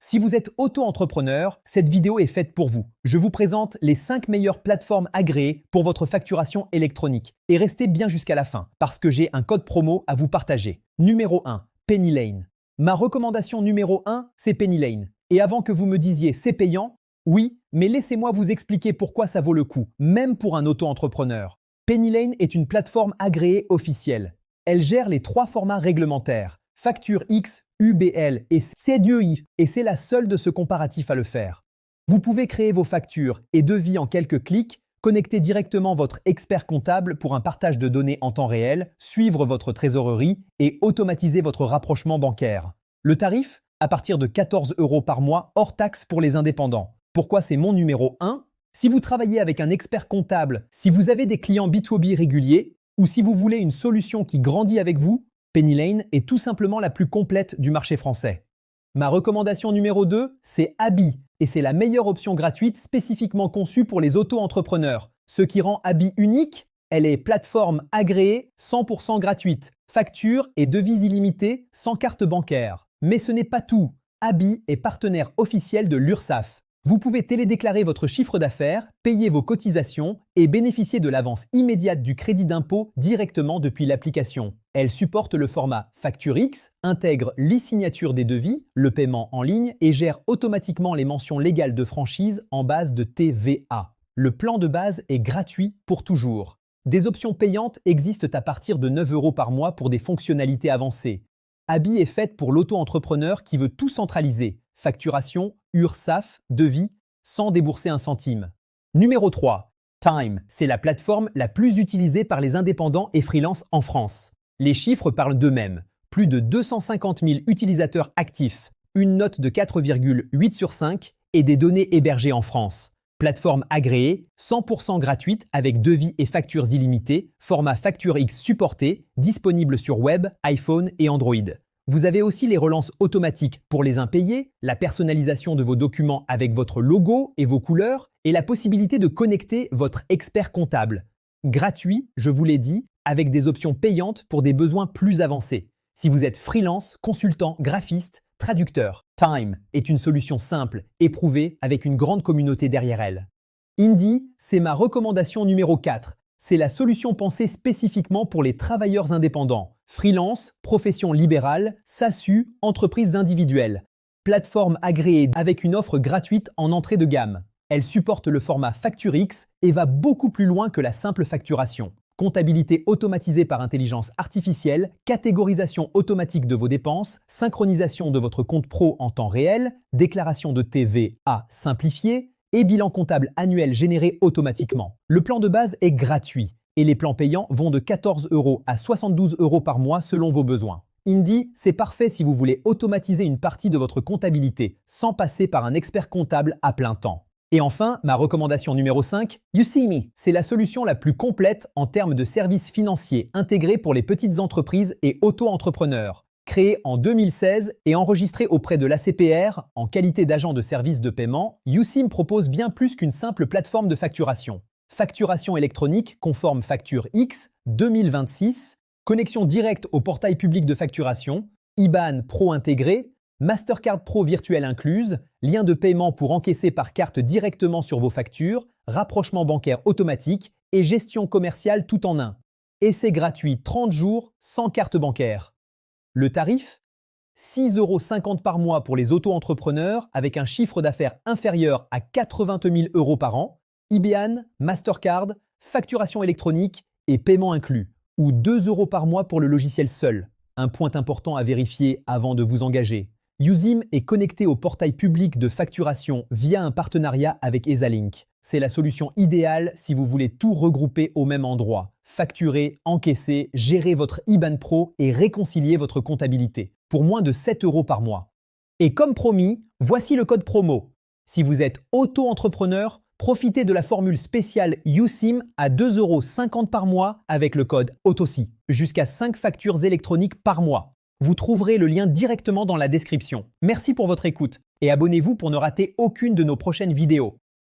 Si vous êtes auto-entrepreneur, cette vidéo est faite pour vous. Je vous présente les 5 meilleures plateformes agréées pour votre facturation électronique. Et restez bien jusqu'à la fin, parce que j'ai un code promo à vous partager. Numéro 1, PennyLane. Ma recommandation numéro 1, c'est PennyLane. Et avant que vous me disiez c'est payant, oui, mais laissez-moi vous expliquer pourquoi ça vaut le coup, même pour un auto-entrepreneur. PennyLane est une plateforme agréée officielle. Elle gère les 3 formats réglementaires, Facture X, UBL et CDEI, et c'est la seule de ce comparatif à le faire. Vous pouvez créer vos factures et devis en quelques clics, connecter directement votre expert comptable pour un partage de données en temps réel, suivre votre trésorerie et automatiser votre rapprochement bancaire. Le tarif, à partir de 14 € par mois hors taxe pour les indépendants. Pourquoi c'est mon numéro 1? Si vous travaillez avec un expert comptable, si vous avez des clients B2B réguliers ou si vous voulez une solution qui grandit avec vous, PennyLane est tout simplement la plus complète du marché français. Ma recommandation numéro 2, c'est Abi, et c'est la meilleure option gratuite spécifiquement conçue pour les auto-entrepreneurs. Ce qui rend Abi unique, elle est plateforme agréée, 100% gratuite, facture et devises illimitées sans carte bancaire. Mais ce n'est pas tout. Abi est partenaire officiel de l'URSSAF. Vous pouvez télédéclarer votre chiffre d'affaires, payer vos cotisations et bénéficier de l'avance immédiate du crédit d'impôt directement depuis l'application. Elle supporte le format Facture X, intègre l'e-signature des devis, le paiement en ligne et gère automatiquement les mentions légales de franchise en base de TVA. Le plan de base est gratuit pour toujours. Des options payantes existent à partir de 9 € par mois pour des fonctionnalités avancées. Abi est faite pour l'auto-entrepreneur qui veut tout centraliser. Facturation, URSSAF, devis, sans débourser un centime. Numéro 3. Time, c'est la plateforme la plus utilisée par les indépendants et freelance en France. Les chiffres parlent d'eux-mêmes. Plus de 250 000 utilisateurs actifs, une note de 4,8 sur 5 et des données hébergées en France. Plateforme agréée, 100% gratuite avec devis et factures illimitées, format Facture X supporté, disponible sur web, iPhone et Android. Vous avez aussi les relances automatiques pour les impayés, la personnalisation de vos documents avec votre logo et vos couleurs, et la possibilité de connecter votre expert comptable. Gratuit, je vous l'ai dit, avec des options payantes pour des besoins plus avancés. Si vous êtes freelance, consultant, graphiste, traducteur, Time est une solution simple, éprouvée, avec une grande communauté derrière elle. Indy, c'est ma recommandation numéro 4. C'est la solution pensée spécifiquement pour les travailleurs indépendants, freelance, profession libérale, SASU, entreprises individuelles. Plateforme agréée avec une offre gratuite en entrée de gamme. Elle supporte le format Facture X et va beaucoup plus loin que la simple facturation. Comptabilité automatisée par intelligence artificielle, catégorisation automatique de vos dépenses, synchronisation de votre compte pro en temps réel, déclaration de TVA simplifiée et bilan comptable annuel généré automatiquement. Le plan de base est gratuit et les plans payants vont de 14 € à 72 € par mois selon vos besoins. Indy, c'est parfait si vous voulez automatiser une partie de votre comptabilité sans passer par un expert comptable à plein temps. Et enfin, ma recommandation numéro 5, YouSeeMe. C'est la solution la plus complète en termes de services financiers intégrés pour les petites entreprises et auto-entrepreneurs. Créé en 2016 et enregistré auprès de l'ACPR en qualité d'agent de service de paiement, YouSeeMe propose bien plus qu'une simple plateforme de facturation. Facturation électronique conforme Facture X 2026, connexion directe au portail public de facturation, IBAN Pro intégré, Mastercard Pro virtuelle incluse, lien de paiement pour encaisser par carte directement sur vos factures, rapprochement bancaire automatique et gestion commerciale tout en un. Essai gratuit 30 jours sans carte bancaire. Le tarif? 6,50 € par mois pour les auto-entrepreneurs avec un chiffre d'affaires inférieur à 80 000 € par an, IBAN, Mastercard, facturation électronique et paiement inclus, ou 2 € par mois pour le logiciel seul. Un point important à vérifier avant de vous engager. YouSeeMe est connecté au portail public de facturation via un partenariat avec Exalink. C'est la solution idéale si vous voulez tout regrouper au même endroit. Facturer, encaisser, gérer votre IBAN Pro et réconcilier votre comptabilité pour moins de 7 € par mois. Et comme promis, voici le code promo. Si vous êtes auto-entrepreneur, profitez de la formule spéciale YouSeeMe à 2,50 € par mois avec le code AUTOCI. Jusqu'à 5 factures électroniques par mois. Vous trouverez le lien directement dans la description. Merci pour votre écoute et abonnez-vous pour ne rater aucune de nos prochaines vidéos.